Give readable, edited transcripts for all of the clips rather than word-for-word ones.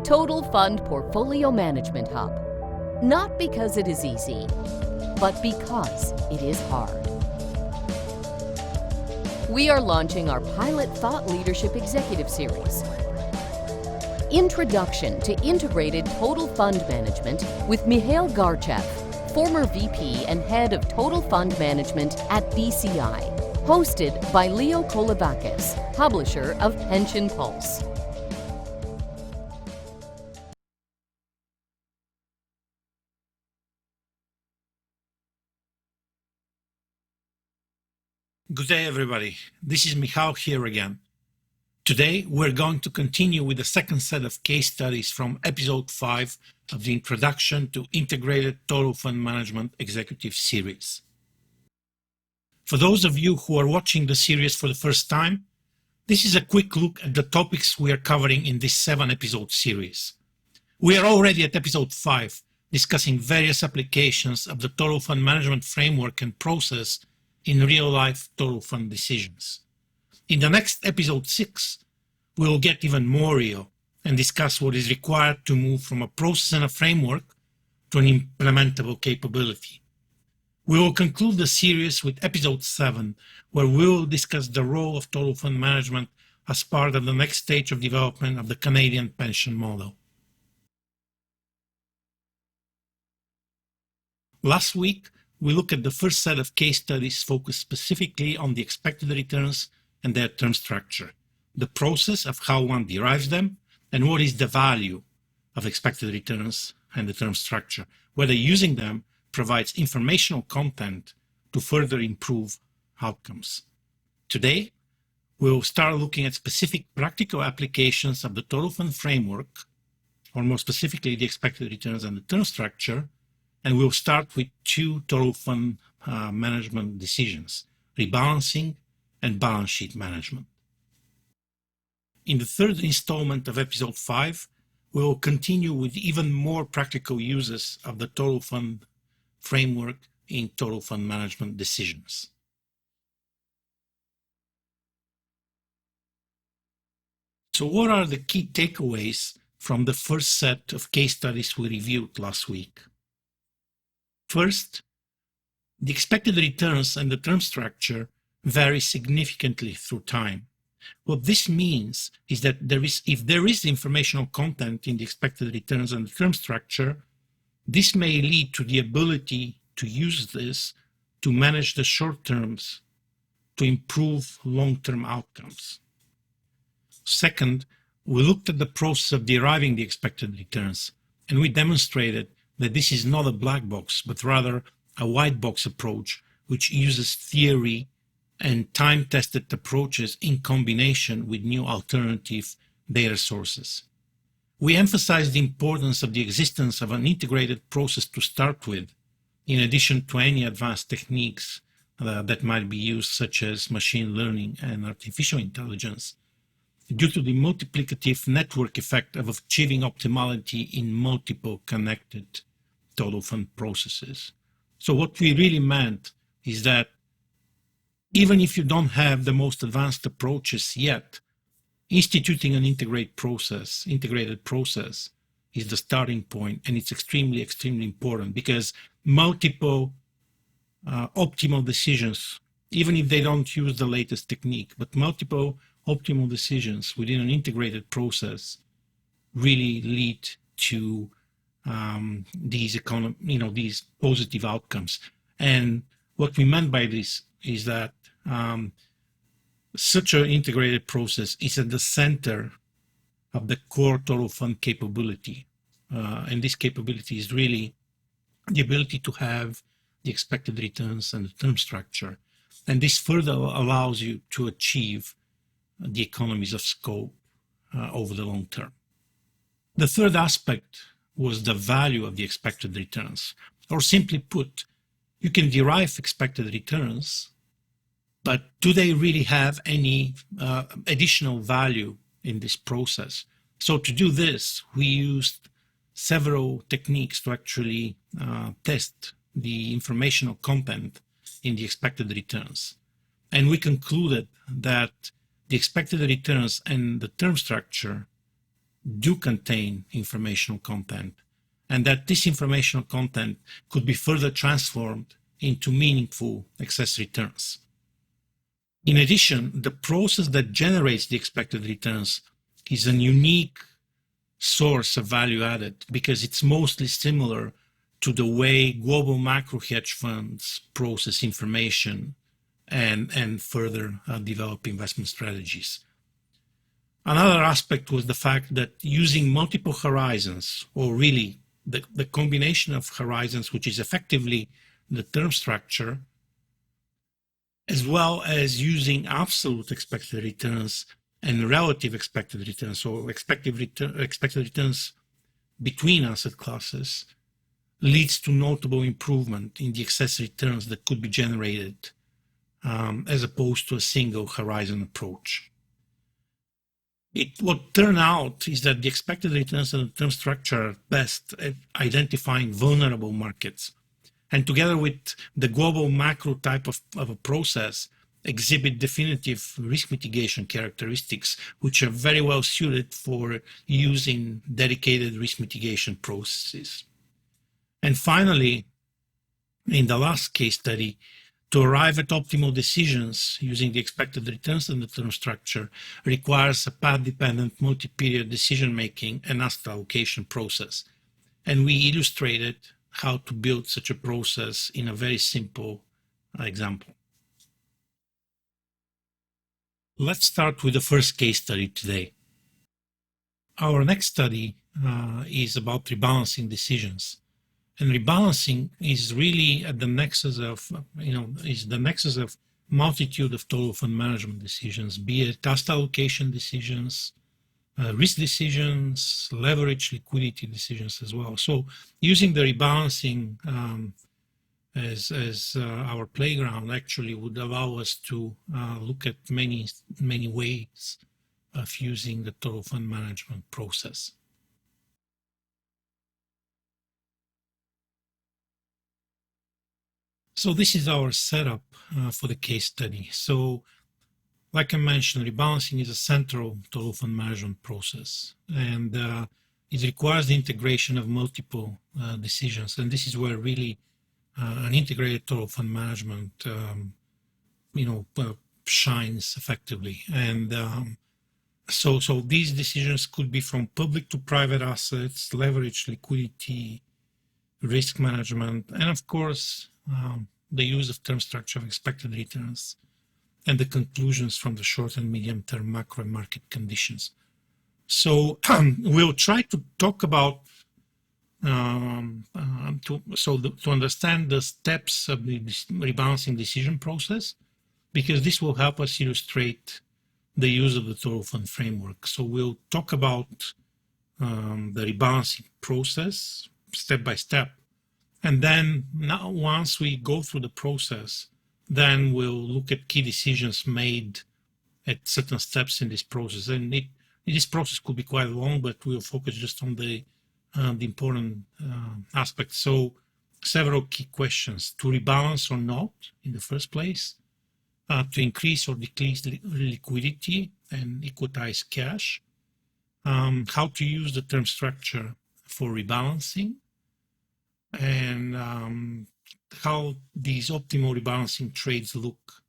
Total Fund Portfolio Management Hub. Not because it is easy, but because it is hard. We are launching our pilot Thought Leadership Executive Series. Introduction to Integrated Total Fund Management with Mihail Garchev, former VP and Head of Total Fund Management at BCI. Hosted by Leo Kolivakis, publisher of Pension Pulse. Good day, everybody. This is Mihail here again. Today, we're going to continue with the second set of case studies from episode 5 of the Introduction to Integrated Total Fund Management Executive Series. For those of you who are watching the series for the first time, this is a quick look at the topics we are covering in this 7-episode series. We are already at episode 5, discussing various applications of the Total Fund Management framework and process in real-life total fund decisions. In the next episode 6, we will get even more real and discuss what is required to move from a process and a framework to an implementable capability. We will conclude the series with episode 7, where we will discuss the role of total fund management as part of the next stage of development of the Canadian pension model. Last week, we looked at the first set of case studies focused specifically on the expected returns and their term structure, the process of how one derives them, and what is the value of expected returns and the term structure, whether using them provides informational content to further improve outcomes. Today, we will start looking at specific practical applications of the total fund framework, or more specifically the expected returns and the term structure, and we'll start with 2 total fund management decisions, rebalancing and balance sheet management. In the third installment of episode 5, we will continue with even more practical uses of the total fund framework in total fund management decisions. So what are the key takeaways from the first set of case studies we reviewed last week? First, the expected returns and the term structure vary significantly through time. What this means is that if there is informational content in the expected returns and the term structure, this may lead to the ability to use this to manage the short terms to improve long-term outcomes. Second, we looked at the process of deriving the expected returns, and we demonstrated that this is not a black box, but rather a white box approach, which uses theory and time-tested approaches in combination with new alternative data sources. We emphasize the importance of the existence of an integrated process to start with, in addition to any advanced techniques that might be used, such as machine learning and artificial intelligence, due to the multiplicative network effect of achieving optimality in multiple connected total fund processes. So what we really meant is that even if you don't have the most advanced approaches yet, instituting an integrated process is the starting point, and it's extremely, extremely important because multiple optimal decisions, even if they don't use the latest technique, but multiple optimal decisions within an integrated process really lead to these positive outcomes. And what we meant by this is that such an integrated process is at the center of the core total fund capability. And this capability is really the ability to have the expected returns and the term structure. And this further allows you to achieve the economies of scope over the long term. The third aspect was the value of the expected returns. Or simply put, you can derive expected returns, but do they really have any additional value in this process? So to do this, we used several techniques to actually test the informational content in the expected returns. And we concluded that the expected returns and the term structure do contain informational content, and that this informational content could be further transformed into meaningful excess returns. In addition, the process that generates the expected returns is a unique source of value added because it's mostly similar to the way global macro hedge funds process information and further develop investment strategies. Another aspect was the fact that using multiple horizons, or really the combination of horizons, which is effectively the term structure, as well as using absolute expected returns and relative expected returns, so expected returns between asset classes, leads to notable improvement in the excess returns that could be generated as opposed to a single horizon approach. What turned out is that the expected returns and the term structure are best at identifying vulnerable markets, and together with the global macro type of a process, exhibit definitive risk mitigation characteristics, which are very well suited for using dedicated risk mitigation processes. And finally, in the last case study, to arrive at optimal decisions using the expected returns and the term structure requires a path-dependent multi-period decision-making and asset allocation process. And we illustrated how to build such a process in a very simple example. Let's start with the first case study today. Our next study is about rebalancing decisions. And rebalancing is really at the nexus of, multitude of total fund management decisions, be it asset allocation decisions, risk decisions, leverage, liquidity decisions as well. So using the rebalancing as our playground actually would allow us to look at many ways of using the total fund management process. So this is our setup for the case study. So like I mentioned, rebalancing is a central total fund management process, and it requires the integration of multiple decisions. And this is where really an integrated total fund management, shines effectively. And so these decisions could be from public to private assets, leverage, liquidity, risk management, and of course, the use of term structure of expected returns, and the conclusions from the short and medium term macro and market conditions. So we'll try to talk about, to understand the steps of the rebalancing decision process, because this will help us illustrate the use of the total fund framework. So we'll talk about the rebalancing process step by step. And then now, once we go through the process, then we'll look at key decisions made at certain steps in this process. And this process could be quite long, but we'll focus just on the important aspects. So several key questions: to rebalance or not in the first place, to increase or decrease liquidity and equitize cash, how to use the term structure for rebalancing, and how these optimal rebalancing trades look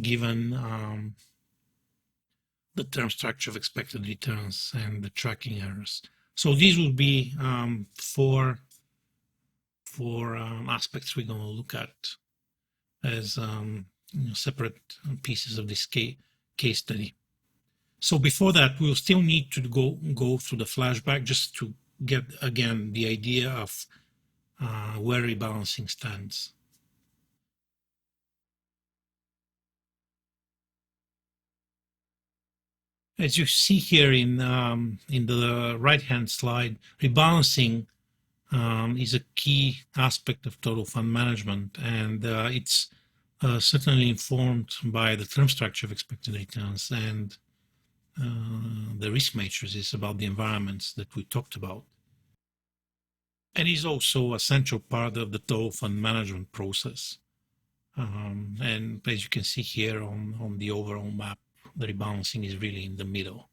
given the term structure of expected returns and the tracking errors. So these will be four aspects we're going to look at as separate pieces of this case study. So before that, we'll still need to go through the flashback just to get again the idea of where rebalancing stands. As you see here in the right-hand slide, rebalancing is a key aspect of total fund management, and it's certainly informed by the term structure of expected returns and the risk matrices about the environments that we talked about. And is also a central part of the total fund management process. And as you can see here on the overall map, the rebalancing is really in the middle.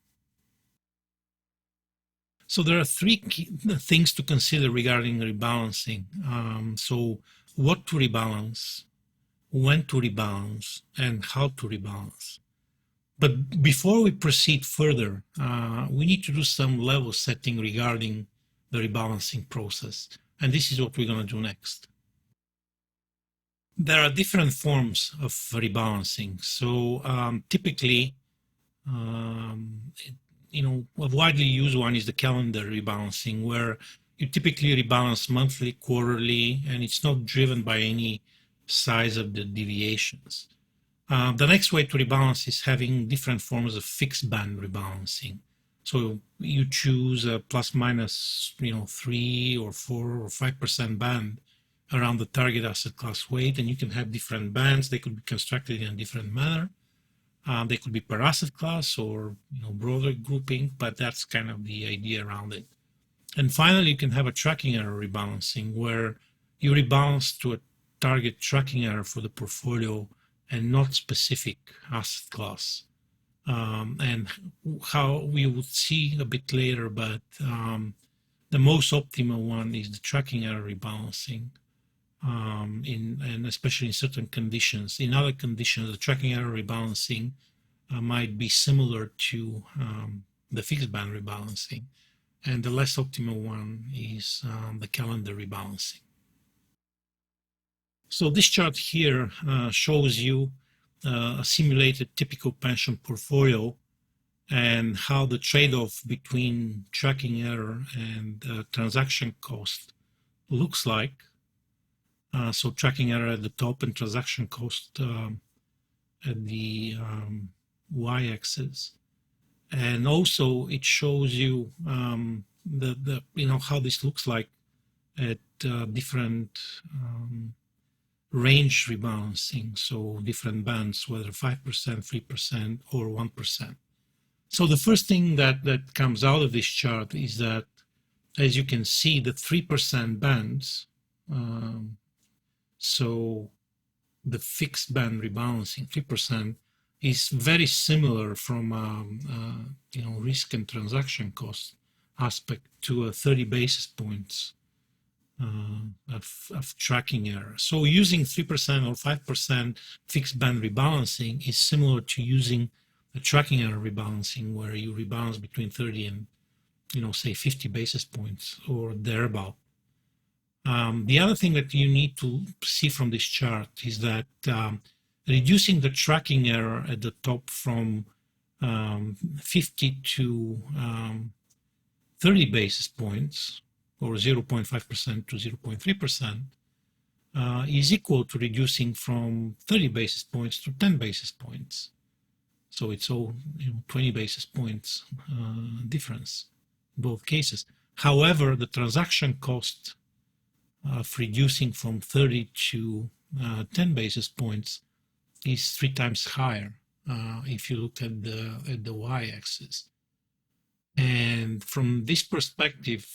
So there are three key things to consider regarding rebalancing. So what to rebalance, when to rebalance, and how to rebalance. But before we proceed further, we need to do some level setting regarding the rebalancing process. And this is what we're going to do next. There are different forms of rebalancing. So typically, a widely used one is the calendar rebalancing, where you typically rebalance monthly, quarterly, and it's not driven by any size of the deviations. The next way to rebalance is having different forms of fixed band rebalancing. So you choose a plus minus, 3 or 4 or 5% band around the target asset class weight, and you can have different bands. They could be constructed in a different manner. They could be per asset class or broader grouping, but that's kind of the idea around it. And finally, you can have a tracking error rebalancing, where you rebalance to a target tracking error for the portfolio and not specific asset class. And how we would see a bit later, but the most optimal one is the tracking error rebalancing, and especially in certain conditions. In other conditions, the tracking error rebalancing might be similar to the fixed band rebalancing, and the less optimal one is the calendar rebalancing. So this chart here shows you a simulated typical pension portfolio and how the trade-off between tracking error and transaction cost looks like. So tracking error at the top and transaction cost at the y-axis. And also it shows you how this looks like at different range rebalancing, so different bands, whether 5%, 3%, or 1%. So the first thing that comes out of this chart is that, as you can see, the 3% bands, so the fixed band rebalancing, 3%, is very similar from risk and transaction cost aspect to a 30 basis points of tracking error. So using 3% or 5% fixed band rebalancing is similar to using a tracking error rebalancing, where you rebalance between 30 and say 50 basis points or thereabout. The other thing that you need to see from this chart is that reducing the tracking error at the top from 50 to 30 basis points, or 0.5% to 0.3%, is equal to reducing from 30 basis points to 10 basis points. So it's all 20 basis points difference in both cases. However, the transaction cost of reducing from 30 to 10 basis points is 3 times higher if you look at the y-axis. And from this perspective,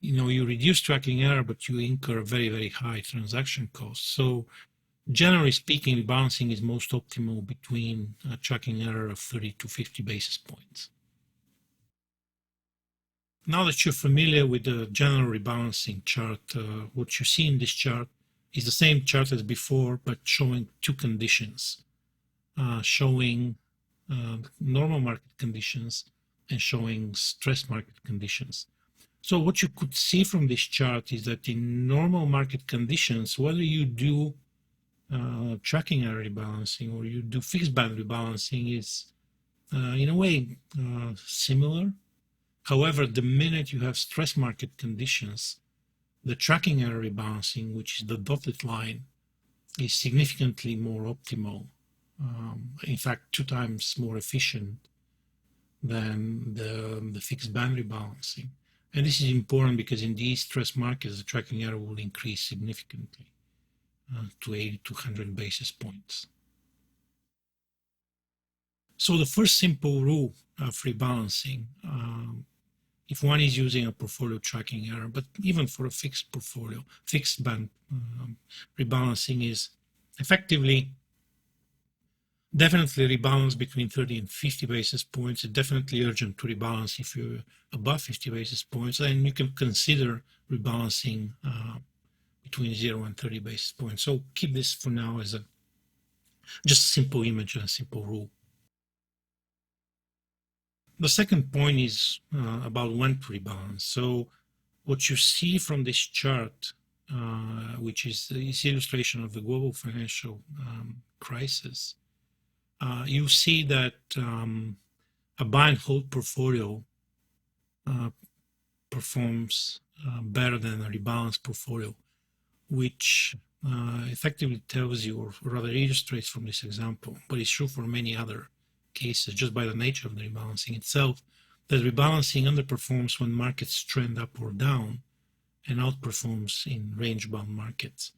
you reduce tracking error, but you incur very, very high transaction costs. So generally speaking, rebalancing is most optimal between a tracking error of 30 to 50 basis points. Now that you're familiar with the general rebalancing chart, what you see in this chart is the same chart as before, but showing two conditions, showing normal market conditions and showing stress market conditions. So what you could see from this chart is that in normal market conditions, whether you do tracking error rebalancing or you do fixed band rebalancing is in a way similar. However, the minute you have stress market conditions, the tracking error rebalancing, which is the dotted line, is significantly more optimal. In fact, 2 times more efficient than the fixed band rebalancing. And this is important because in these stress markets, the tracking error will increase significantly to 80 to 100 basis points. So the first simple rule of rebalancing if one is using a portfolio tracking error, but even for a fixed portfolio, fixed band rebalancing is effectively definitely rebalance between 30 and 50 basis points. It's definitely urgent to rebalance if you're above 50 basis points, and you can consider rebalancing between 0 and 30 basis points. So keep this for now as a just a simple image and a simple rule. The second point is about when to rebalance. So what you see from this chart, which is illustration of the global financial crisis, you see that a buy and hold portfolio performs better than a rebalanced portfolio, which effectively tells you, or rather illustrates from this example, but it's true for many other cases, just by the nature of the rebalancing itself, that rebalancing underperforms when markets trend up or down and outperforms in range-bound markets.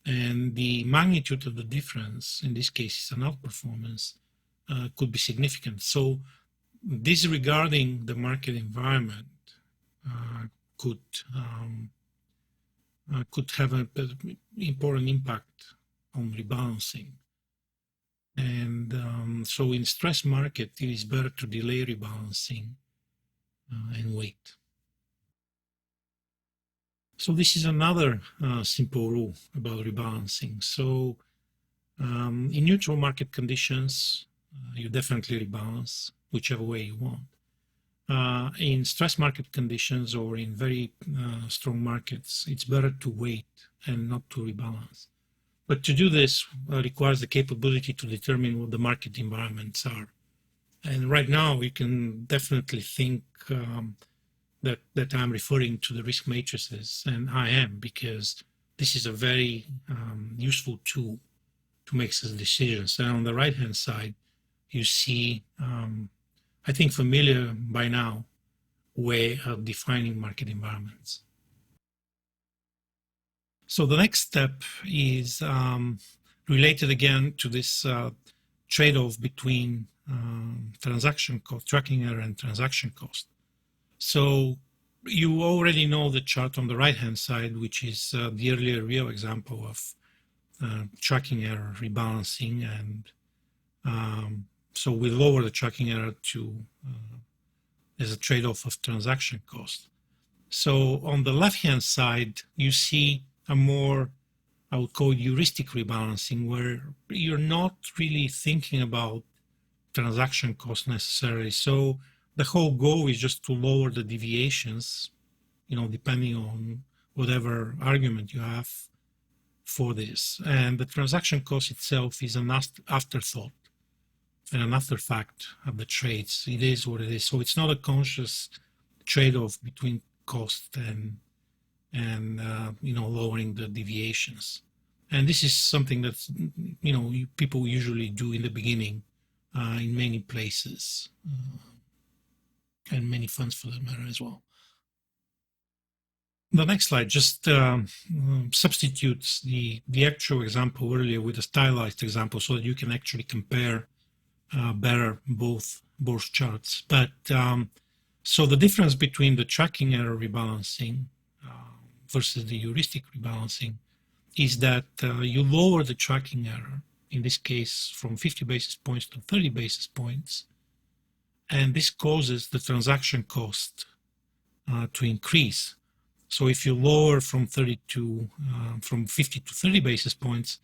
And the magnitude of the difference, in this case is an outperformance, could be significant. So disregarding the market environment could have an important impact on rebalancing. And so in stress market, it is better to delay rebalancing and wait. So this is another simple rule about rebalancing. So in neutral market conditions, you definitely rebalance whichever way you want. In stress market conditions or in very strong markets, it's better to wait and not to rebalance. But to do this requires the capability to determine what the market environments are. And right now, you can definitely think that I'm referring to the risk matrices, and I am, because this is a very useful tool to make such decisions. And on the right-hand side, you see, I think familiar by now, way of defining market environments. So the next step is related again to this trade-off between transaction cost, tracking error, and transaction cost. So you already know the chart on the right-hand side, which is the earlier real example of tracking error rebalancing, and so we lower the tracking error to as a trade-off of transaction cost. So on the left-hand side, you see a more, I would call it heuristic rebalancing, where you're not really thinking about transaction cost necessarily. So the whole goal is just to lower the deviations, depending on whatever argument you have for this. And the transaction cost itself is an afterthought and an afterfact of the trades. It is what it is. So it's not a conscious trade-off between cost and lowering the deviations. And this is something that people usually do in the beginning in many places, and many funds for that matter as well. The next slide just substitutes the actual example earlier with a stylized example so that you can actually compare better both charts. But so the difference between the tracking error rebalancing versus the heuristic rebalancing is that you lower the tracking error, in this case from 50 basis points to 30 basis points, and this causes the transaction cost to increase. So if you lower from 50 to 30 basis points,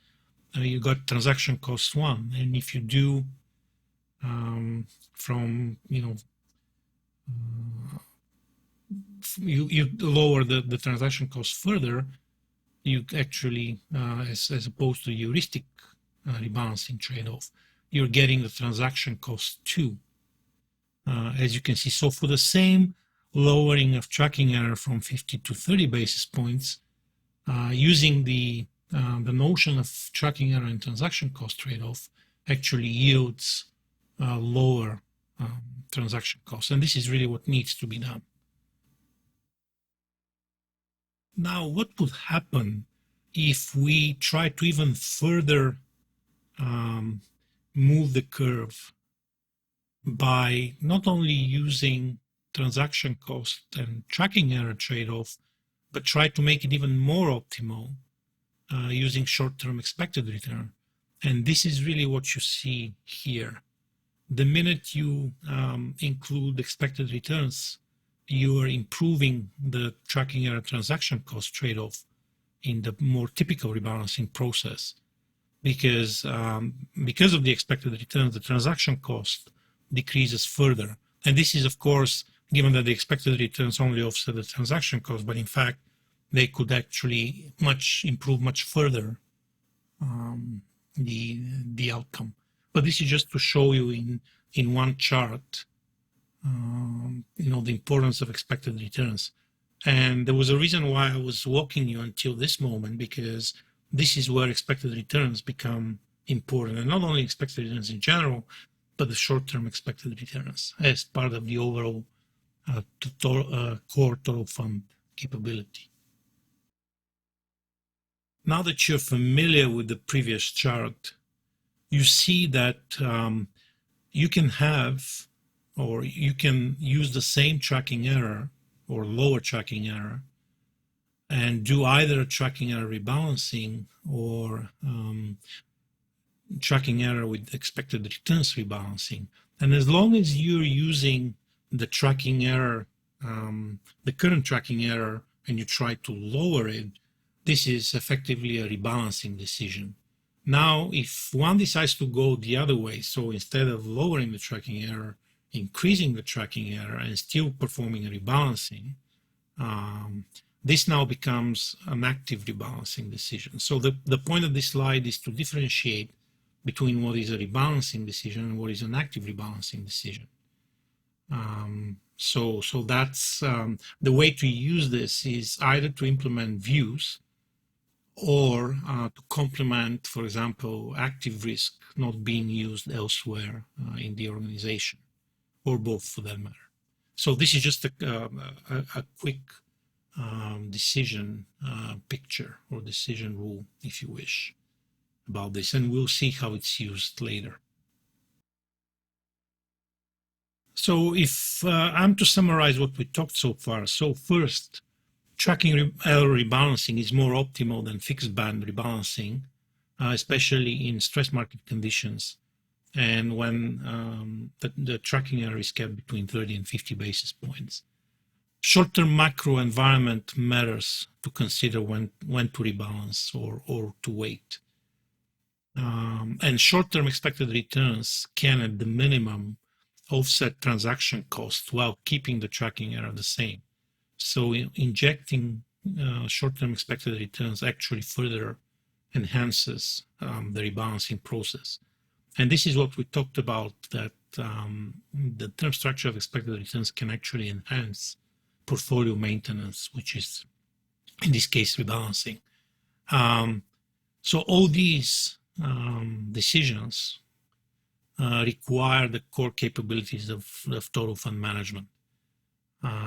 you got transaction cost 1, and if you do you lower the transaction cost further, you actually, as opposed to heuristic rebalancing trade-off, you're getting the transaction cost 2, as you can see. So for the same lowering of tracking error from 50 to 30 basis points, using the notion of tracking error and transaction cost trade-off actually yields lower transaction costs. And this is really what needs to be done. Now, what would happen if we try to even further move the curve by not only using transaction cost and tracking error trade-off, but try to make it even more optimal using short-term expected return. And this is really what you see here. The minute you include expected returns, you are improving the tracking error transaction cost trade-off in the more typical rebalancing process, because of the expected returns, the transaction cost decreases further. And this is, of course, given that the expected returns only offset the transaction cost, but in fact, they could actually improve much further the outcome. But this is just to show you in one chart, the importance of expected returns. And there was a reason why I was walking you until this moment, because this is where expected returns become important, and not only expected returns in general, but the short-term expected returns as part of the overall core total fund capability. Now that you're familiar with the previous chart, you see that you can have, or you can use the same tracking error or lower tracking error and do either tracking error rebalancing or tracking error with expected returns rebalancing. And as long as you're using the tracking error, the current tracking error, and you try to lower it, this is effectively a rebalancing decision. Now, if one decides to go the other way, so instead of lowering the tracking error, increasing the tracking error and still performing a rebalancing, this now becomes an active rebalancing decision. So the point of this slide is to differentiate between what is a rebalancing decision and what is an active rebalancing decision. So that's the way to use this is either to implement views or to complement, for example, active risk not being used elsewhere in the organization, or both for that matter. So this is just a quick decision picture or decision rule, if you wish, about this, and we'll see how it's used later. So if I'm to summarize what we talked so far, so first, tracking error rebalancing is more optimal than fixed band rebalancing, especially in stress market conditions and when the tracking error is kept between 30 and 50 basis points. Short-term macro environment matters to consider when to rebalance or to wait. And short-term expected returns can, at the minimum, offset transaction costs while keeping the tracking error the same. So injecting short-term expected returns actually further enhances the rebalancing process. And this is what we talked about, that the term structure of expected returns can actually enhance portfolio maintenance, which is, in this case, rebalancing. So all these decisions require the core capabilities of total fund management,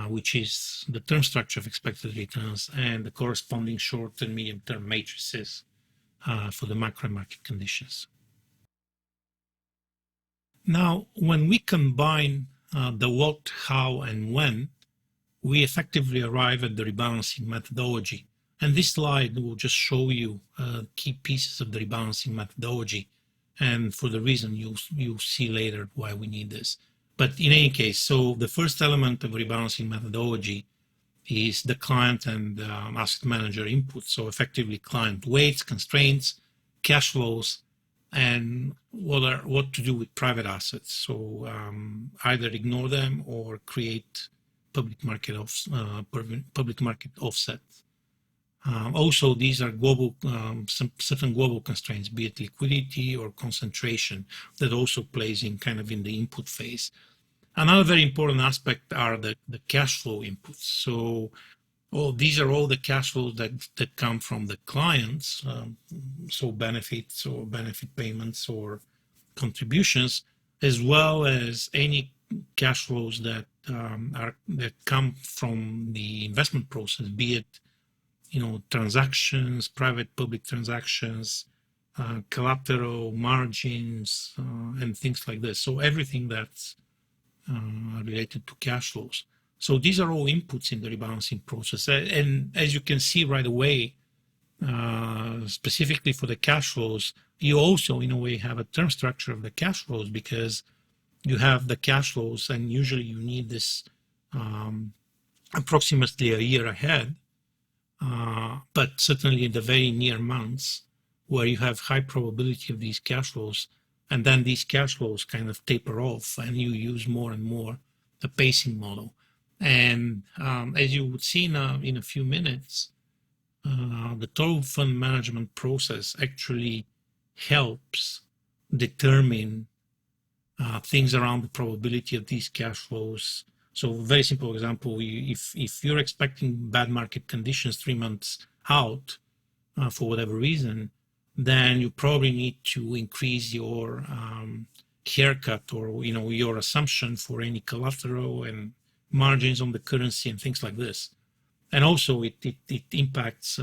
which is the term structure of expected returns and the corresponding short and medium-term matrices for the macro market conditions. Now, when we combine the what, how, and when, we effectively arrive at the rebalancing methodology. And this slide will just show you key pieces of the rebalancing methodology, and for the reason you'll see later why we need this. But in any case, so the first element of rebalancing methodology is the client and asset manager input. So effectively client weights, constraints, cash flows, and what to do with private assets. So either ignore them or create public market offsets. Also, these are global, certain global constraints, be it liquidity or concentration, that also plays in kind of in the input phase. Another very important aspect are the cash flow inputs. So these are all the cash flows that come from the clients, so benefits or benefit payments or contributions, as well as any cash flows that come from the investment process, be it transactions, private public transactions, collateral, margins, and things like this. So everything that's related to cash flows. So these are all inputs in the rebalancing process. And as you can see right away, specifically for the cash flows, you also, in a way, have a term structure of the cash flows, because you have the cash flows, and usually you need this approximately a year ahead, but certainly in the very near months where you have high probability of these cash flows, and then these cash flows kind of taper off and you use more and more the pacing model. And as you would see now in a few minutes, the total fund management process actually helps determine things around the probability of these cash flows. So very simple example, if you're expecting bad market conditions 3 months out for whatever reason, then you probably need to increase your haircut, or your assumption for any collateral and margins on the currency and things like this. And also it impacts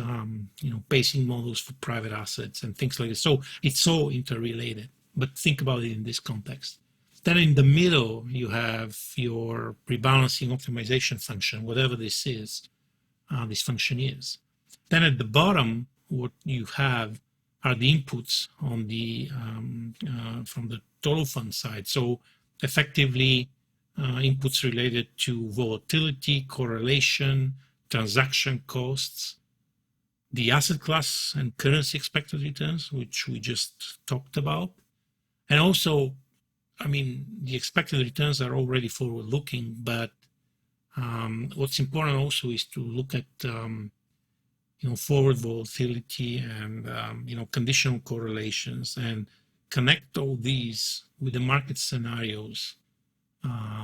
pacing models for private assets and things like this. So it's all interrelated, but think about it in this context. Then in the middle, you have your rebalancing optimization function, whatever this is, this function is. Then at the bottom, what you have are the inputs on the from the total fund side. So effectively, inputs related to volatility, correlation, transaction costs, the asset class and currency expected returns, which we just talked about. And also, the expected returns are already forward-looking, but what's important also is to look at forward volatility and conditional correlations, and connect all these with the market scenarios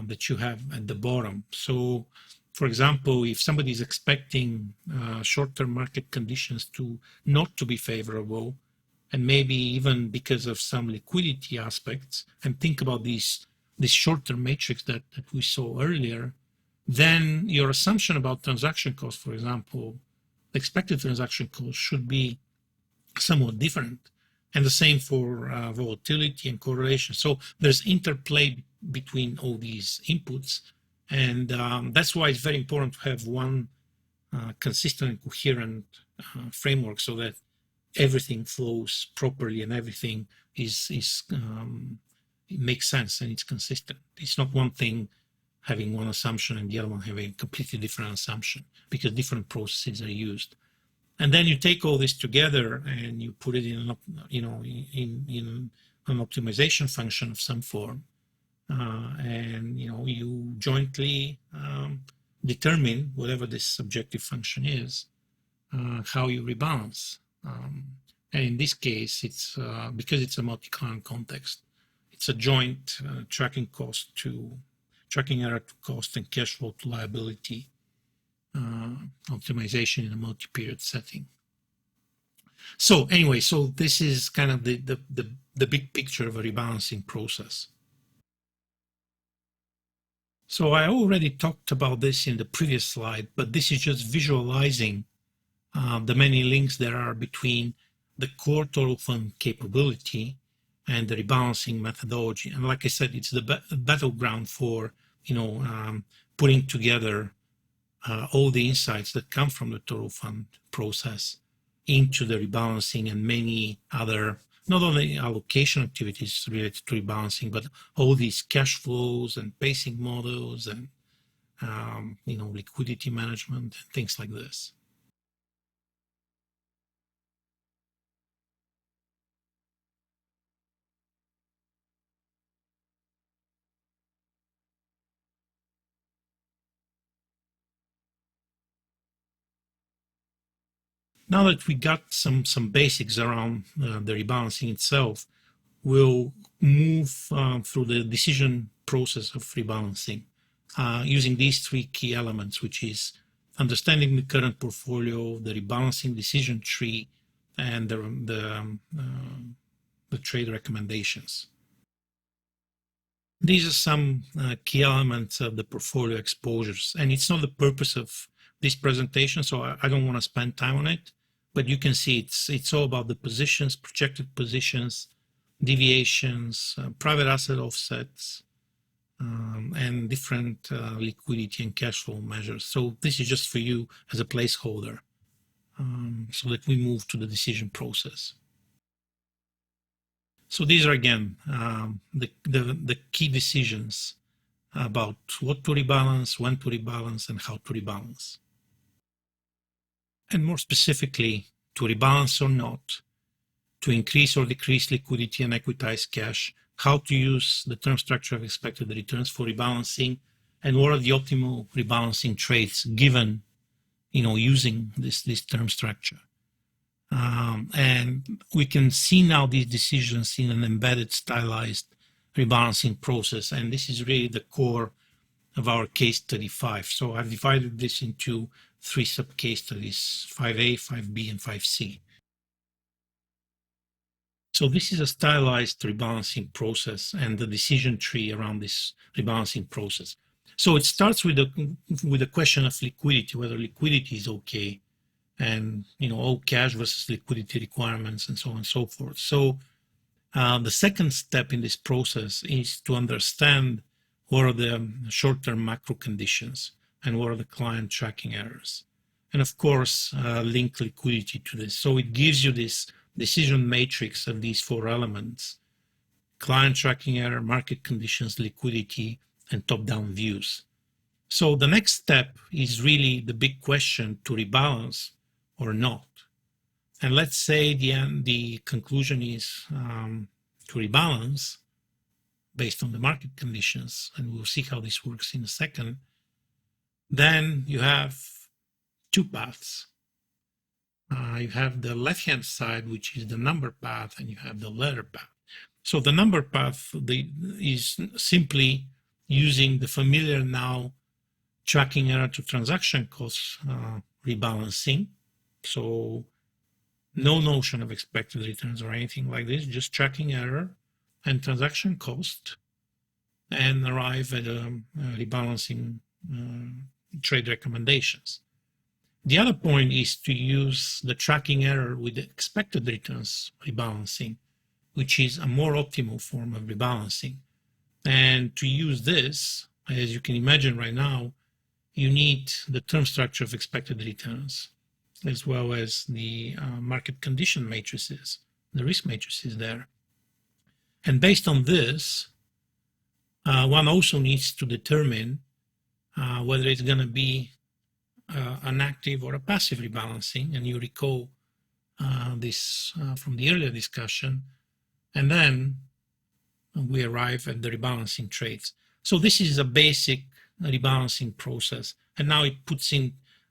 that you have at the bottom. So, for example, if somebody is expecting short-term market conditions not to be favorable, and maybe even because of some liquidity aspects, and think about this short-term matrix that we saw earlier, then your assumption about transaction costs, for example, expected transaction costs should be somewhat different. And the same for volatility and correlation. So there's interplay between all these inputs. And that's why it's very important to have one consistent and coherent framework, so that everything flows properly and everything it makes sense and it's consistent. It's not one thing having one assumption and the other one having a completely different assumption, because different processes are used. And then you take all this together and you put it in an optimization function of some form, and you jointly determine whatever this subjective function is, how you rebalance. And in this case, it's because it's a multi-client context, it's a joint tracking error to cost and cash flow to liability optimization in a multi-period setting. So anyway, so this is kind of the big picture of a rebalancing process. So I already talked about this in the previous slide, but this is just visualizing the many links there are between the core total fund capability and the rebalancing methodology. And like I said, it's the battleground for putting together all the insights that come from the total fund process into the rebalancing and many other, not only allocation activities related to rebalancing, but all these cash flows and pacing models and liquidity management and things like this. Now that we got some basics around the rebalancing itself, we'll move through the decision process of rebalancing using these three key elements, which is understanding the current portfolio, the rebalancing decision tree, and the trade recommendations. These are some key elements of the portfolio exposures, and it's not the purpose of this presentation, so I don't want to spend time on it. But you can see it's all about the positions, projected positions, deviations, private asset offsets, and different liquidity and cash flow measures. So this is just for you as a placeholder, so that we move to the decision process. So these are again the key decisions about what to rebalance, when to rebalance, and how to rebalance. And more specifically, to rebalance or not, to increase or decrease liquidity and equitize cash, how to use the term structure of expected returns for rebalancing, and what are the optimal rebalancing trades given, using this term structure. And we can see now these decisions in an embedded, stylized rebalancing process, and this is really the core of our case study 5. So I've divided this into 3 sub-case studies, 5A, 5B, and 5C. So this is a stylized rebalancing process and the decision tree around this rebalancing process. So it starts with the question of liquidity, whether liquidity is okay, and all cash versus liquidity requirements, and so on and so forth. So the second step in this process is to understand what are the short-term macro conditions and what are the client tracking errors, and of course link liquidity to this. So it gives you this decision matrix of these 4 elements: client tracking error, market conditions, liquidity, and top-down views. So the next step is really the big question: to rebalance or not. And let's say the conclusion is to rebalance based on the market conditions, and we'll see how this works in a second. Then you have 2 paths. You have the left-hand side, which is the number path, and you have the letter path. So the number path is simply using the familiar now tracking error to transaction costs rebalancing. So no notion of expected returns or anything like this, just tracking error and transaction cost, and arrive at rebalancing trade recommendations. The other point is to use the tracking error with the expected returns rebalancing, which is a more optimal form of rebalancing. And to use this, as you can imagine right now, you need the term structure of expected returns, as well as the market condition matrices, the risk matrices there. And based on this, one also needs to determine whether it's going to be an active or a passive rebalancing. And you recall this from the earlier discussion. And then we arrive at the rebalancing trades. So this is a basic rebalancing process. And now it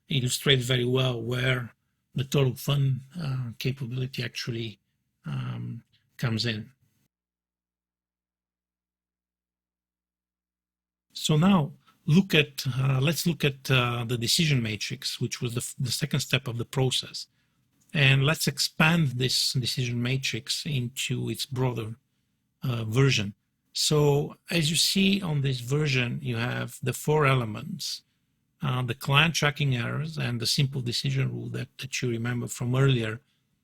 illustrates very well where the total fund capability actually comes in. So now let's look at the decision matrix, which was the second step of the process. And let's expand this decision matrix into its broader version. So as you see on this version, you have the 4 elements, the client tracking errors and the simple decision rule that you remember from earlier.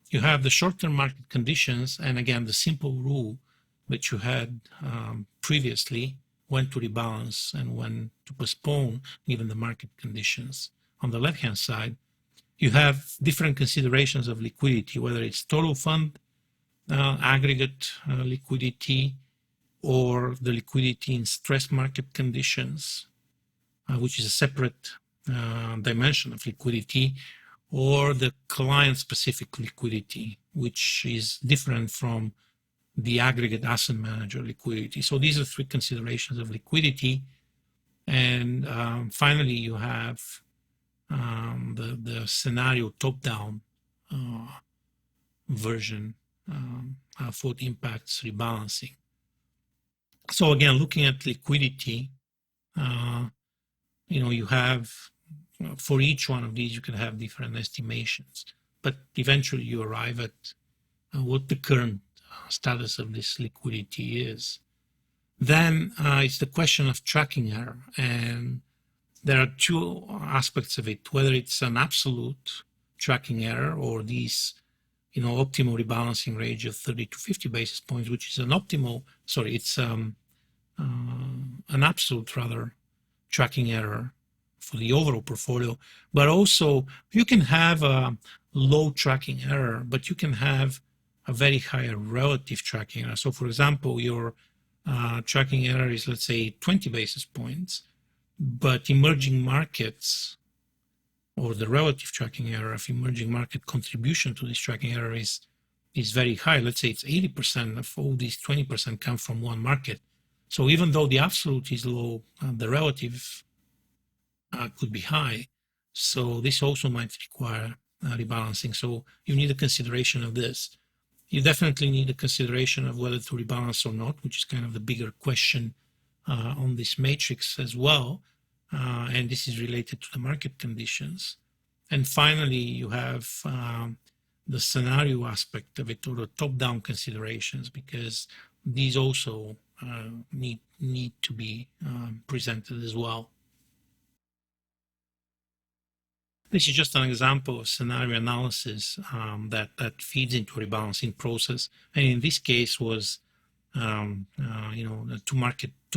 You have the short-term market conditions, and again, the simple rule that you had previously, when to rebalance and when to postpone given the market conditions. On the left-hand side, you have different considerations of liquidity, whether it's total fund, aggregate liquidity, or the liquidity in stress market conditions, which is a separate dimension of liquidity, or the client-specific liquidity, which is different from the aggregate asset manager liquidity. So these are 3 considerations of liquidity. And finally, you have the scenario top-down version for the impacts rebalancing. So again, looking at liquidity, you have, for each one of these, you can have different estimations, but eventually you arrive at what the current status of this liquidity is. Then it's the question of tracking error, and there are 2 aspects of it, whether it's an absolute tracking error or these optimal rebalancing range of 30 to 50 basis points, which is an optimal, it's an absolute rather tracking error for the overall portfolio, but also you can have a low tracking error, but you can have a very high relative tracking error. So for example, your tracking error is, let's say, 20 basis points, but emerging markets, or the relative tracking error of emerging market contribution to this tracking error is very high. Let's say it's 80% of all these 20% come from one market. So even though the absolute is low, the relative could be high. So this also might require rebalancing. So you need a consideration of this. You definitely need a consideration of whether to rebalance or not, which is kind of the bigger question on this matrix as well. And this is related to the market conditions. And finally, you have the scenario aspect of it, or the top-down considerations, because these also need to be presented as well. This is just an example of scenario analysis that feeds into a rebalancing process, and in this case was two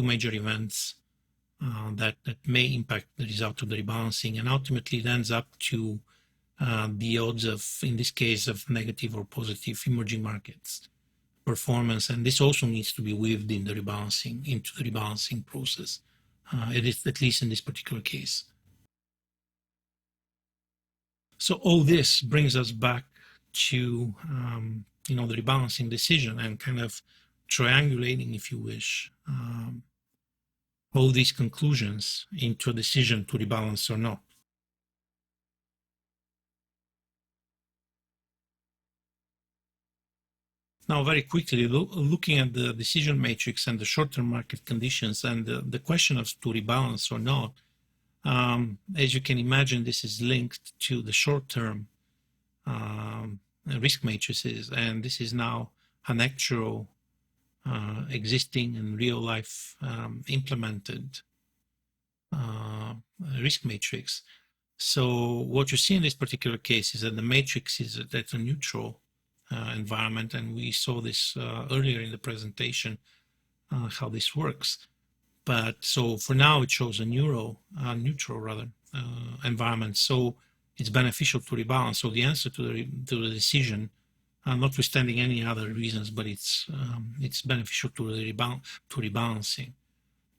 major events that may impact the result of the rebalancing, and ultimately it ends up to the odds of, in this case, of negative or positive emerging markets performance, and this also needs to be weaved in the rebalancing into the rebalancing process. It is, at least in this particular case. So all this brings us back to the rebalancing decision and kind of triangulating, if you wish, all these conclusions into a decision to rebalance or not. Now, very quickly, looking at the decision matrix and the short-term market conditions and the question of to rebalance or not, as you can imagine, this is linked to the short-term risk matrices, and this is now an actual existing and real-life implemented risk matrix. So what you see in this particular case is that the matrix is at a neutral environment, and we saw this earlier in the presentation, how this works. But so for now, it shows a neutral environment. So it's beneficial to rebalance. So the answer to the decision, notwithstanding any other reasons, but it's beneficial to rebalancing.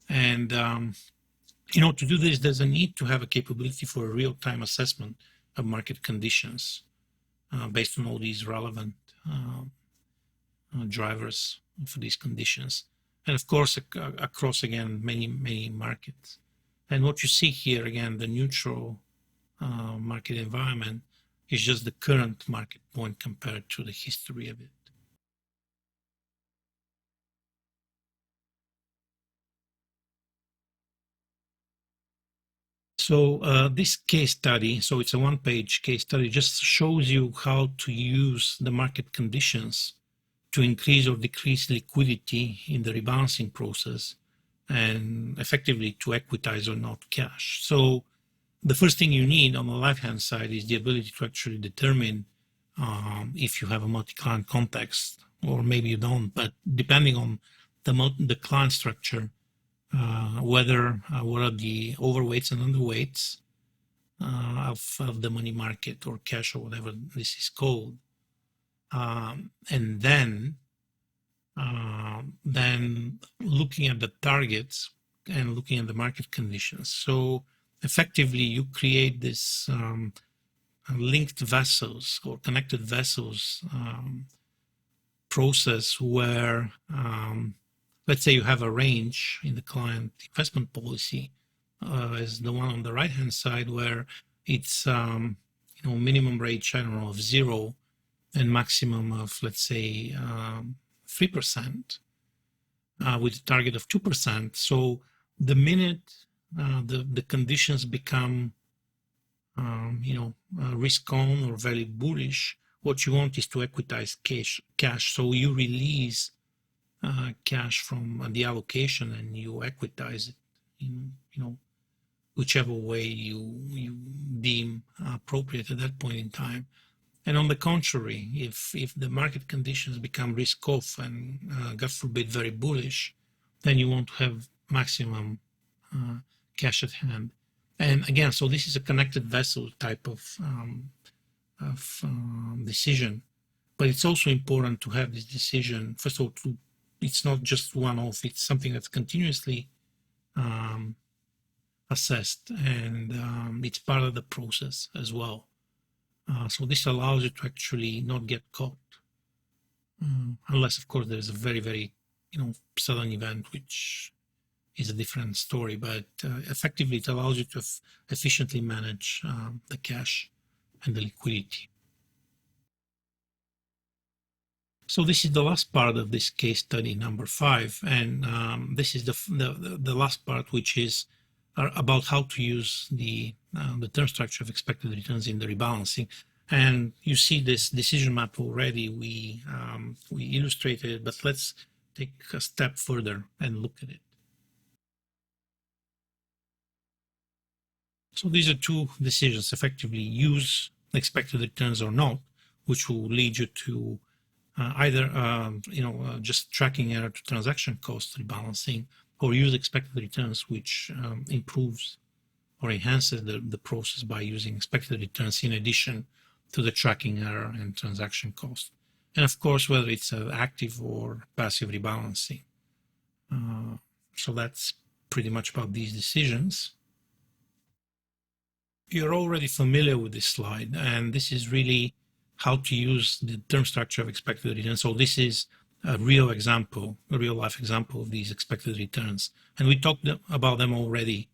And to do this, there's a need to have a capability for a real-time assessment of market conditions based on all these relevant drivers for these conditions. And of course, across, again, many markets. And what you see here, again, the neutral market environment is just the current market point compared to the history of it. So this case study, so it's a one-page case study, just shows you how to use the market conditions to increase or decrease liquidity in the rebalancing process and effectively to equitize or not cash. So the first thing you need on the left-hand side is the ability to actually determine if you have a multi-client context, or maybe you don't, but depending on the client structure, what are the overweights and underweights of the money market or cash or whatever this is called. And then looking at the targets and looking at the market conditions. So effectively, you create this linked vessels or connected vessels process where, let's say you have a range in the client investment policy, as the one on the right-hand side, where it's minimum rate general of 0 and maximum of, let's say, 3%, with a target of 2%. So the minute the conditions become, risk on or very bullish, what you want is to equitize cash. So you release cash from the allocation and you equitize it in, whichever way you deem appropriate at that point in time. And on the contrary, if the market conditions become risk off and, God forbid, very bullish, then you want to have maximum cash at hand. And again, so this is a connected vessel type of decision, but it's also important to have this decision. First of all, it's not just one-off; it's something that's continuously assessed, and it's part of the process as well. So this allows you to actually not get caught, unless, of course, there's a very, very, sudden event, which is a different story. But effectively, it allows you to efficiently manage the cash and the liquidity. So this is the last part of this case study, number 5, and this is the last part, which is about how to use the term structure of expected returns in the rebalancing. And you see this decision map already. We illustrated it, but let's take a step further and look at it. So these are two decisions: effectively use expected returns or not, which will lead you to either just tracking error to transaction cost rebalancing, or use expected returns, which improves or enhances the process by using expected returns in addition to the tracking error and transaction cost. And of course, whether it's active or passive rebalancing. So that's pretty much about these decisions. You're already familiar with this slide, and this is really how to use the term structure of expected returns. So this is a real example, a real life example of these expected returns. And we talked about them already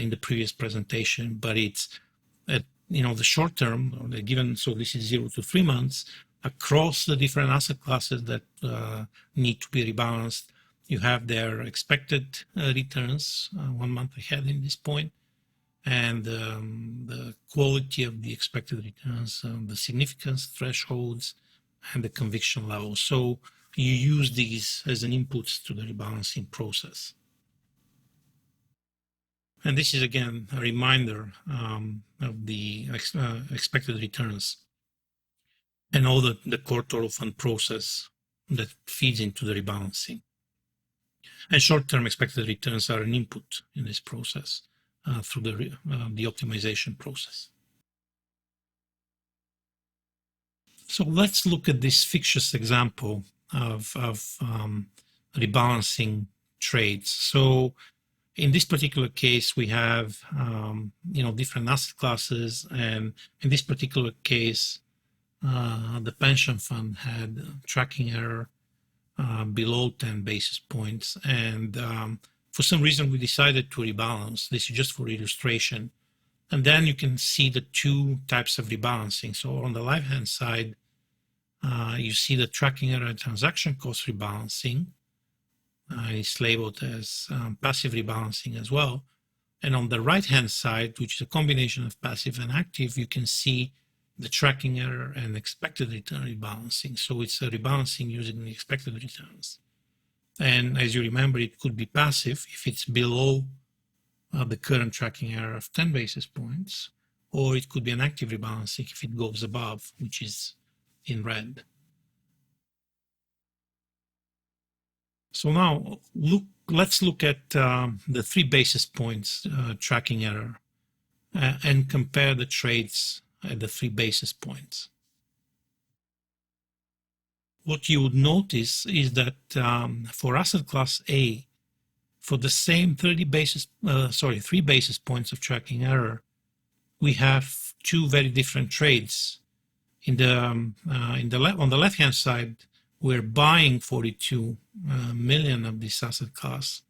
in the previous presentation, but it's at, the short term, given, so this is 0 to 3 months, across the different asset classes that need to be rebalanced. You have their expected returns 1 month ahead in this point, and the quality of the expected returns, the significance thresholds, and the conviction level. So you use these as an input to the rebalancing process. And this is, again, a reminder of the expected returns and all the core total fund process that feeds into the rebalancing. And short-term expected returns are an input in this process through the optimization process. So let's look at this fictitious example of rebalancing trades. So in this particular case, we have different asset classes, and in this particular case, the pension fund had tracking error below 10 basis points, and for some reason we decided to rebalance. This is just for illustration. And then you can see the two types of rebalancing. So on the left-hand side, you see the tracking error and transaction cost rebalancing. It's labeled as passive rebalancing as well. And on the right-hand side, which is a combination of passive and active, you can see the tracking error and expected return rebalancing. So it's a rebalancing using the expected returns. And as you remember, it could be passive if it's below the current tracking error of 10 basis points, or it could be an active rebalancing if it goes above, which is in red. So now let's look at the 3 basis points tracking error and compare the trades at the 3 basis points. What you would notice is that for asset class A, for the same 3 basis points of tracking error, we have 2 very different trades. On the left-hand side, we're buying 42 million of this asset class,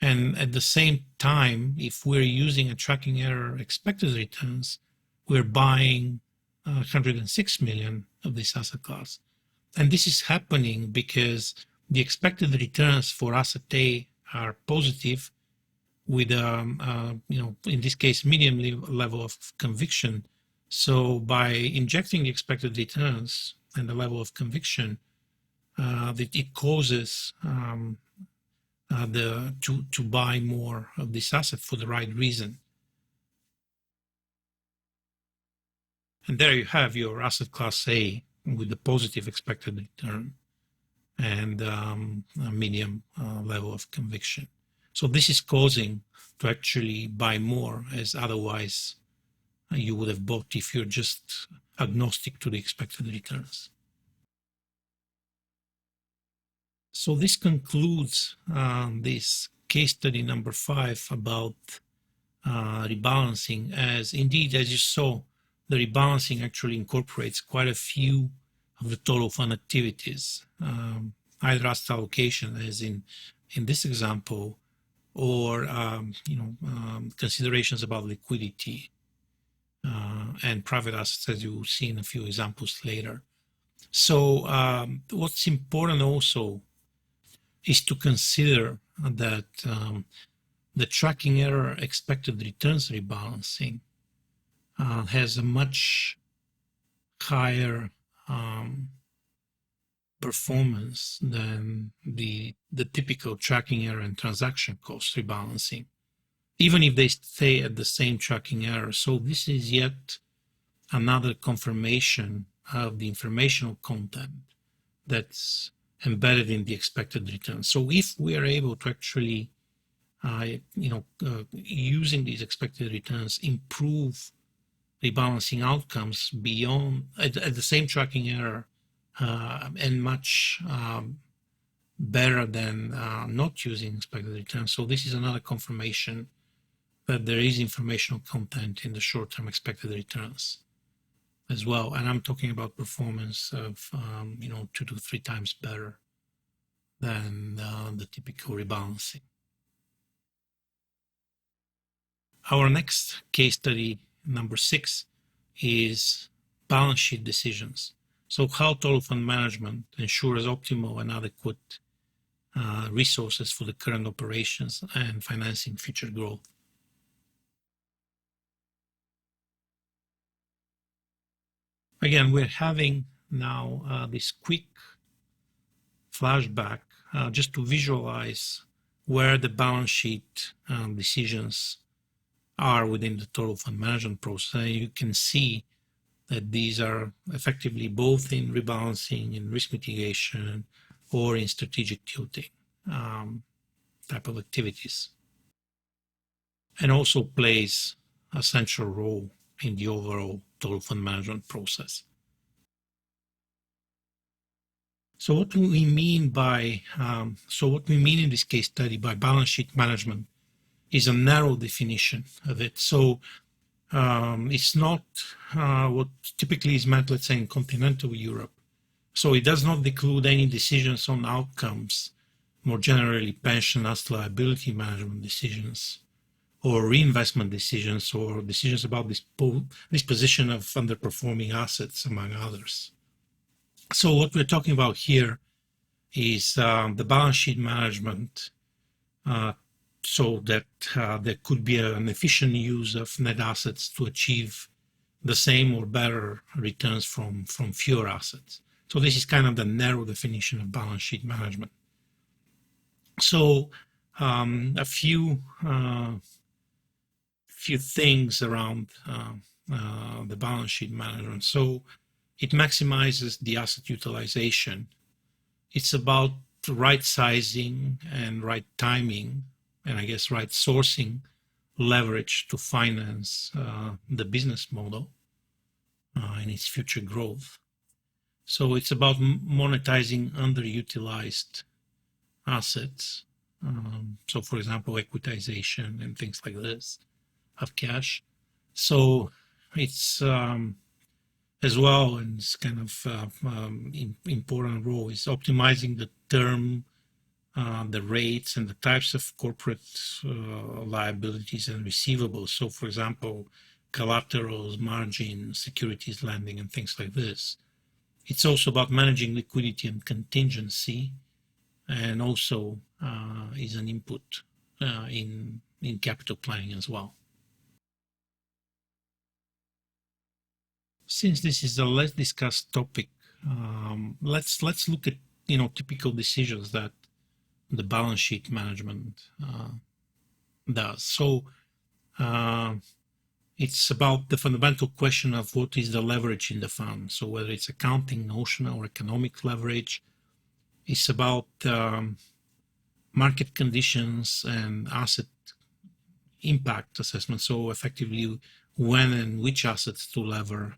and at the same time, if we're using a tracking error expected returns, we're buying 106 million of this asset class. And this is happening because the expected returns for asset A are positive with, in this case, medium level of conviction. So by injecting the expected returns and the level of conviction, it causes to buy more of this asset for the right reason. And there you have your asset class A with the positive expected return and a medium level of conviction. So this is causing to actually buy more, as otherwise you would have bought if you're just agnostic to the expected returns. So this concludes this case study number 5 about rebalancing, as indeed, as you saw, the rebalancing actually incorporates quite a few of the total fund activities, either asset allocation, as in this example, or considerations about liquidity and private assets, as you will see in a few examples later. So what's important also is to consider that the tracking error expected returns rebalancing has a much higher performance than the typical tracking error and transaction cost rebalancing, even if they stay at the same tracking error. So this is yet another confirmation of the informational content that's embedded in the expected return. So if we are able to actually, using these expected returns, improve rebalancing outcomes beyond at the same tracking error and much better than not using expected returns. So this is another confirmation that there is informational content in the short-term expected returns as well. And I'm talking about performance of 2 to 3 times better than the typical rebalancing. Our next case study, number 6, is balance sheet decisions. So how total fund management ensures optimal and adequate resources for the current operations and financing future growth. Again, we're having now this quick flashback just to visualize where the balance sheet decisions are within the total fund management process. And you can see that these are effectively both in rebalancing, in risk mitigation, or in strategic tilting type of activities, and also plays a central role in the overall total fund management process. So what we mean in this case study by balance sheet management is a narrow definition of it. So it's not what typically is meant, let's say, in continental Europe. So it does not include any decisions on outcomes, more generally pension asset liability management decisions, or reinvestment decisions, or decisions about disposition of underperforming assets, among others. So what we're talking about here is the balance sheet management, so that there could be an efficient use of net assets to achieve the same or better returns from fewer assets. So this is kind of the narrow definition of balance sheet management. So a few things around the balance sheet management. So it maximizes the asset utilization. It's about right sizing and right timing, and I guess right sourcing leverage to finance the business model and its future growth. So it's about monetizing underutilized assets. So for example, equitization and things like this of cash. So it's as well, and it's kind of important role is optimizing the term, the rates and the types of corporate liabilities and receivables. So for example, collaterals, margins, securities lending, and things like this. It's also about managing liquidity and contingency, and also is an input in capital planning as well. Since this is a less discussed topic, let's look at typical decisions that the balance sheet management does. So it's about the fundamental question of what is the leverage in the fund. So whether it's accounting, notional, or economic leverage, it's about market conditions and asset impact assessment. So effectively, when and which assets to lever.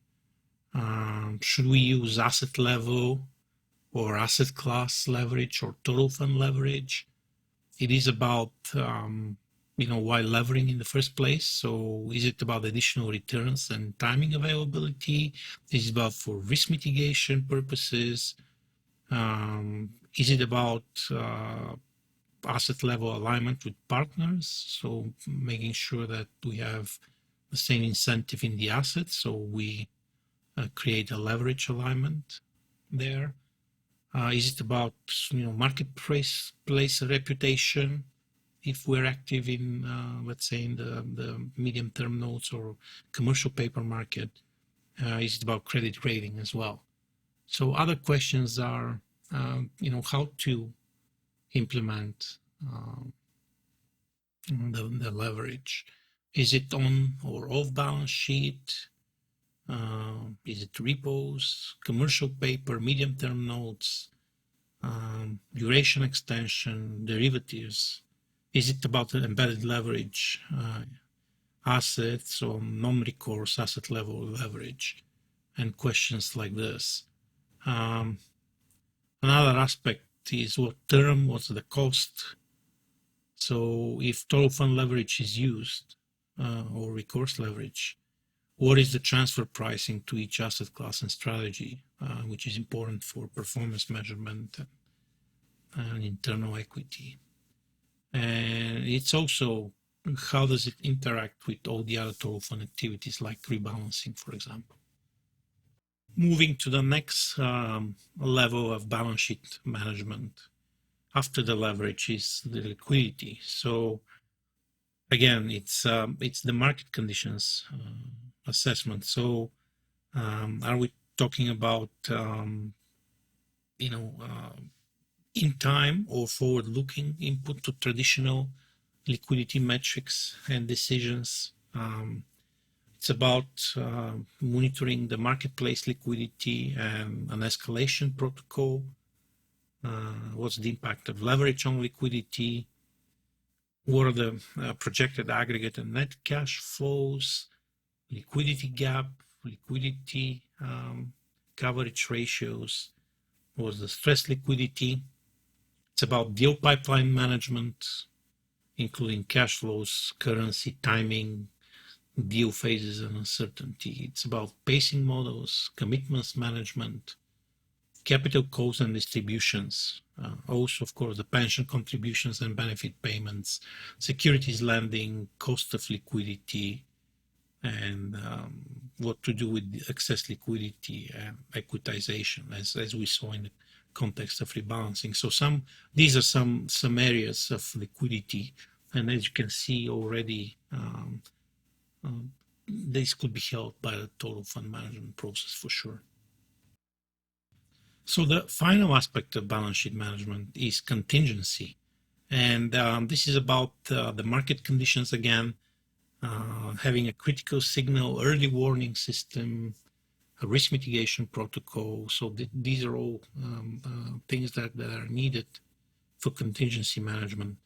Should we use asset level or asset class leverage or total fund leverage? It is about, why levering in the first place. So is it about additional returns and timing availability? Is it about for risk mitigation purposes? Is it about asset level alignment with partners? So making sure that we have the same incentive in the assets. So we create a leverage alignment there. Is it about marketplace reputation? If we're active in, let's say, in the medium-term notes or commercial paper market, is it about credit rating as well? So other questions are, how to implement the leverage. Is it on or off balance sheet? Is it repos, commercial paper, medium-term notes, duration extension, derivatives? Is it about embedded leverage, assets or non-recourse asset level leverage, and questions like this? Another aspect is what term, what's the cost? So if total fund leverage is used or recourse leverage, what is the transfer pricing to each asset class and strategy, which is important for performance measurement and internal equity? And it's also how does it interact with all the other total fund activities like rebalancing, for example. Moving to the next level of balance sheet management after the leverage is the liquidity. So again, it's the market conditions assessment. So are we talking about in time or forward-looking input to traditional liquidity metrics and decisions? It's about monitoring the marketplace liquidity and an escalation protocol. What's the impact of leverage on liquidity? What are the projected aggregate and net cash flows? Liquidity gap, liquidity coverage ratios. What's the stress liquidity? It's about deal pipeline management, including cash flows, currency, timing, deal phases, and uncertainty. It's about pacing models, commitments management, capital calls and distributions. Also, of course, the pension contributions and benefit payments, securities lending, cost of liquidity, and what to do with the excess liquidity and equitization, as we saw in the context of rebalancing. So these are some areas of liquidity, and as you can see already, this could be helped by the total fund management process for sure. So the final aspect of balance sheet management is contingency, and this is about the market conditions again, having a critical signal, early warning system, a risk mitigation protocol. So these are all things that are needed for contingency management.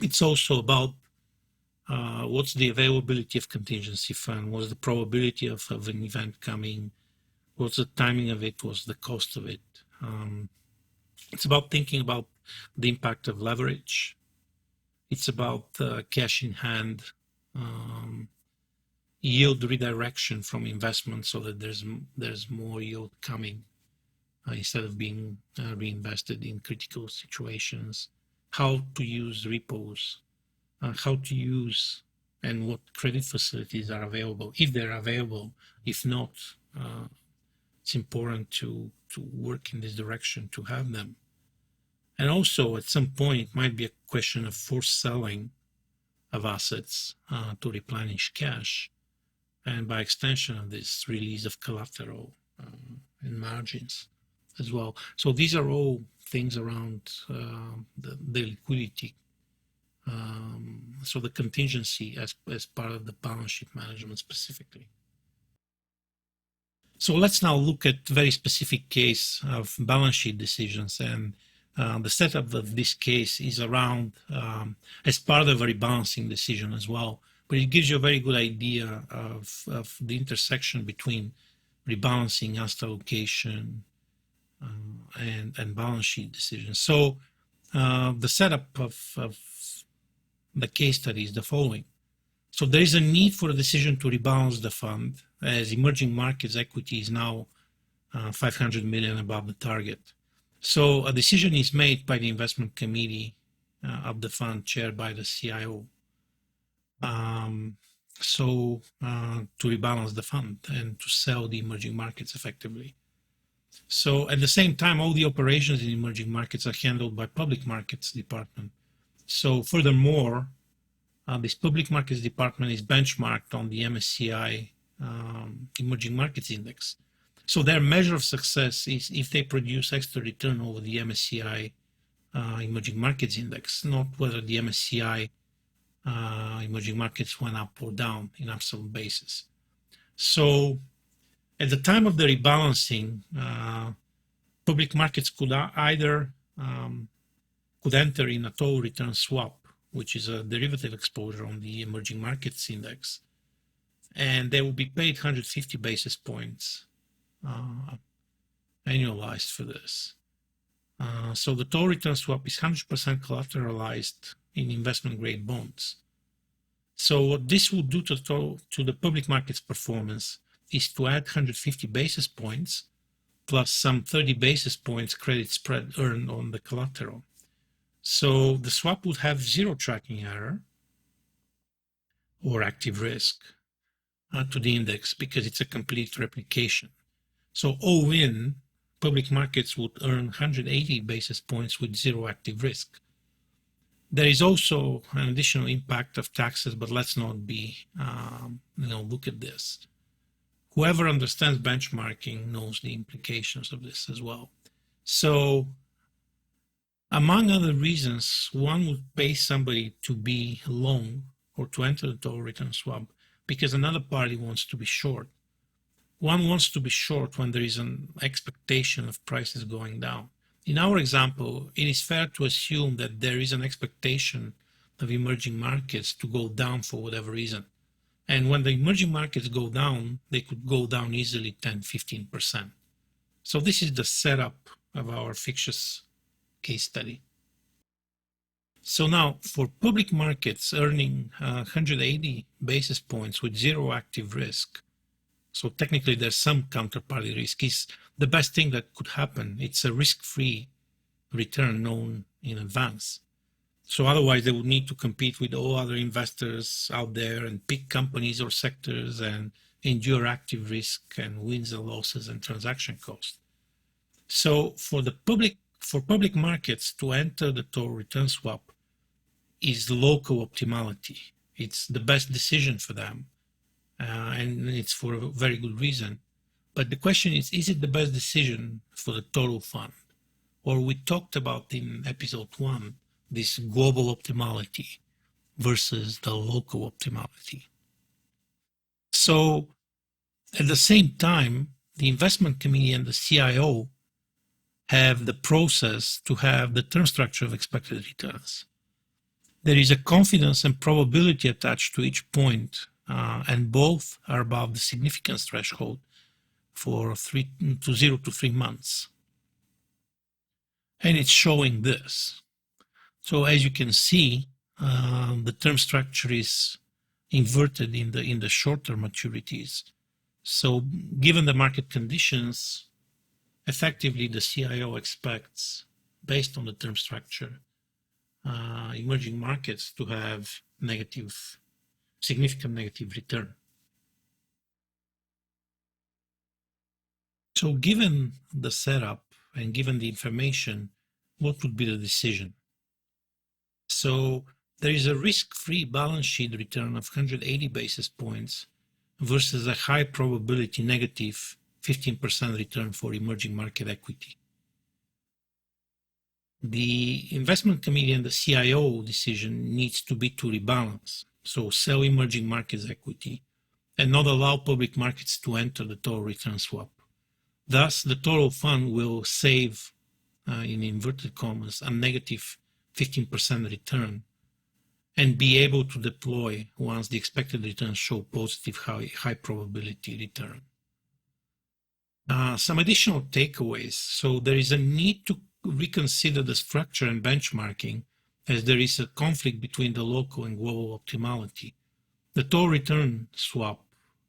It's also about what's the availability of contingency fund, what's the probability of an event coming, what's the timing of it, what's the cost of it. It's about thinking about the impact of leverage. It's about cash in hand, yield redirection from investment so that there's more yield coming instead of being reinvested in critical situations, how to use repos, how to use and what credit facilities are available, if they're available. If not, it's important to work in this direction to have them. And also at some point it might be a question of forced selling of assets to replenish cash, and by extension of this, release of collateral and margins as well. So these are all things around the liquidity. So the contingency as part of the balance sheet management specifically. So let's now look at very specific case of balance sheet decisions, and the setup of this case is around as part of a rebalancing decision as well. But it gives you a very good idea of the intersection between rebalancing, asset allocation, and balance sheet decisions. So the setup of the case study is the following. So there is a need for a decision to rebalance the fund, as emerging markets equity is now 500 million above the target. So a decision is made by the investment committee of the fund, chaired by the CIO. To rebalance the fund and to sell the emerging markets effectively. So at the same time, all the operations in emerging markets are handled by public markets department. So furthermore, this public markets department is benchmarked on the MSCI emerging markets index. So their measure of success is if they produce extra return over the MSCI emerging markets index, not whether the MSCI emerging markets went up or down in absolute basis. So at the time of the rebalancing, public markets could either could enter in a total return swap, which is a derivative exposure on the emerging markets index, and they will be paid 150 basis points annualized for this. So the total return swap is 100% collateralized in investment grade bonds. So what this will do to the public markets performance is to add 150 basis points plus some 30 basis points credit spread earned on the collateral. So the swap would have zero tracking error or active risk to the index because it's a complete replication. So all in, public markets would earn 180 basis points with zero active risk. There is also an additional impact of taxes, but let's not be, look at this. Whoever understands benchmarking knows the implications of this as well. So among other reasons, one would pay somebody to be long or to enter the total return swap because another party wants to be short. One wants to be short when there is an expectation of prices going down. In our example, it is fair to assume that there is an expectation of emerging markets to go down for whatever reason. And when the emerging markets go down, they could go down easily 10-15%. So this is the setup of our fictitious case study. So now for public markets earning 180 basis points with zero active risk, so technically there's some counterparty risk, is the best thing that could happen. It's a risk-free return known in advance. So otherwise they would need to compete with all other investors out there and pick companies or sectors and endure active risk and wins and losses and transaction costs. So for public markets to enter the total return swap is local optimality. It's the best decision for them. And it's for a very good reason. But the question is it the best decision for the total fund? Or we talked about in episode 1, this global optimality versus the local optimality. So at the same time, the investment committee and the CIO have the process to have the term structure of expected returns. There is a confidence and probability attached to each point, and both are above the significance threshold for 0 to 3 months. And it's showing this. So as you can see, the term structure is inverted in the shorter maturities. So given the market conditions, effectively the CIO expects, based on the term structure, emerging markets to have significant negative return. So given the setup and given the information, what would be the decision? So there is a risk-free balance sheet return of 180 basis points versus a high probability negative 15% return for emerging market equity. The investment committee and the CIO decision needs to be to rebalance. So sell emerging markets equity and not allow public markets to enter the total return swap. Thus, the total fund will save in inverted commas, a negative 15% return, and be able to deploy once the expected returns show positive high probability return. Some additional takeaways. So there is a need to reconsider the structure and benchmarking, as there is a conflict between the local and global optimality. The total return swap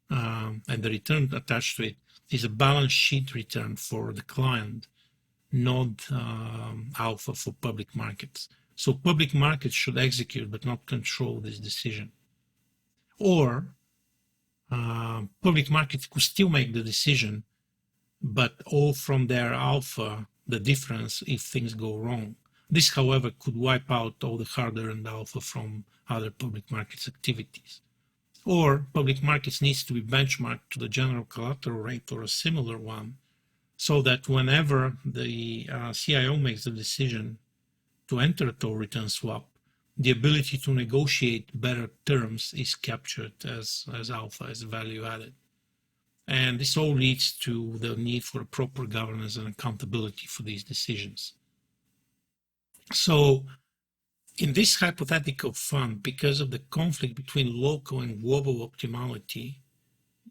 and the return attached to it is a balance sheet return for the client, not alpha for public markets. So public markets should execute but not control this decision. Or public markets could still make the decision, but all from their alpha, the difference if things go wrong. This, however, could wipe out all the hard-earned alpha from other public markets activities. Or public markets needs to be benchmarked to the general collateral rate or a similar one, so that whenever the CIO makes the decision to enter a total return swap, the ability to negotiate better terms is captured as alpha, as value added. And this all leads to the need for proper governance and accountability for these decisions. So in this hypothetical fund, because of the conflict between local and global optimality,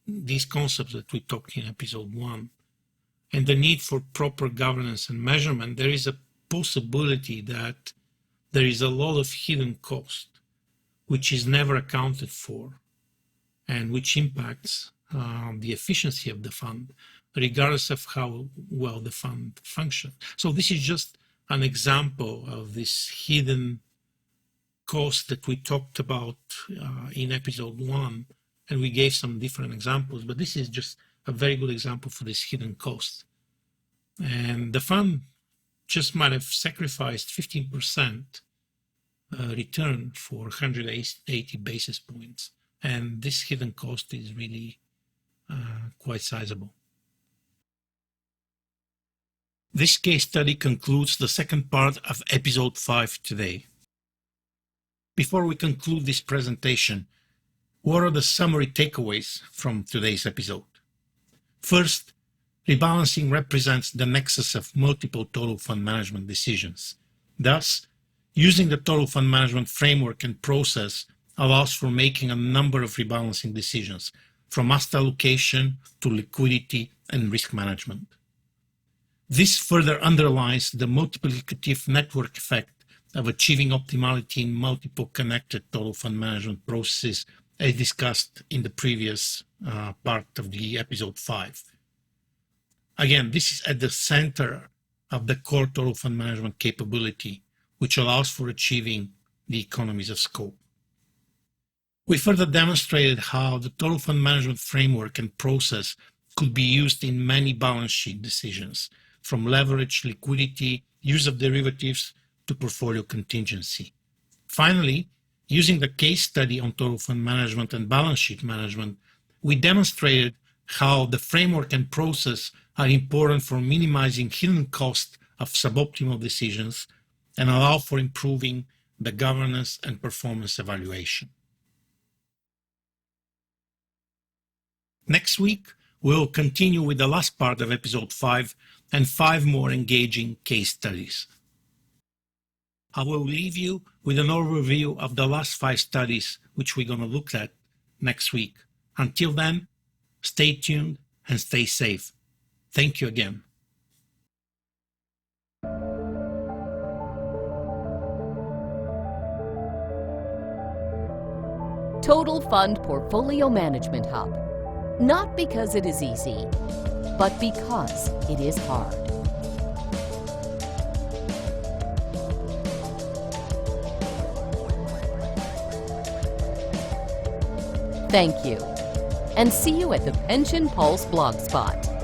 these concepts that we talked in episode 1, and the need for proper governance and measurement, there is a possibility that there is a lot of hidden cost which is never accounted for and which impacts the efficiency of the fund, regardless of how well the fund functions. So this is just an example of this hidden cost that we talked about in episode 1, and we gave some different examples, but this is just a very good example for this hidden cost. And the fund just might have sacrificed 15% return for 180 basis points, and this hidden cost is really quite sizable. This case study concludes the second part of episode 5 today. Before we conclude this presentation, what are the summary takeaways from today's episode? First, rebalancing represents the nexus of multiple total fund management decisions. Thus, using the total fund management framework and process allows for making a number of rebalancing decisions, from asset allocation to liquidity and risk management. This further underlines the multiplicative network effect of achieving optimality in multiple connected total fund management processes, as discussed in the previous part of the episode 5. Again, this is at the center of the core total fund management capability, which allows for achieving the economies of scope. We further demonstrated how the total fund management framework and process could be used in many balance sheet decisions, from leverage, liquidity, use of derivatives, to portfolio contingency. Finally, using the case study on total fund management and balance sheet management, we demonstrated how the framework and process are important for minimizing hidden cost of suboptimal decisions and allow for improving the governance and performance evaluation. Next week, we'll continue with the last part of episode 5 and 5 more engaging case studies. I will leave you with an overview of the last 5 studies which we're going to look at next week. Until then, stay tuned and stay safe. Thank you again. Total Fund Portfolio Management Hub. Not because it is easy, but because it is hard. Thank you, and see you at the Pension Pulse blogspot.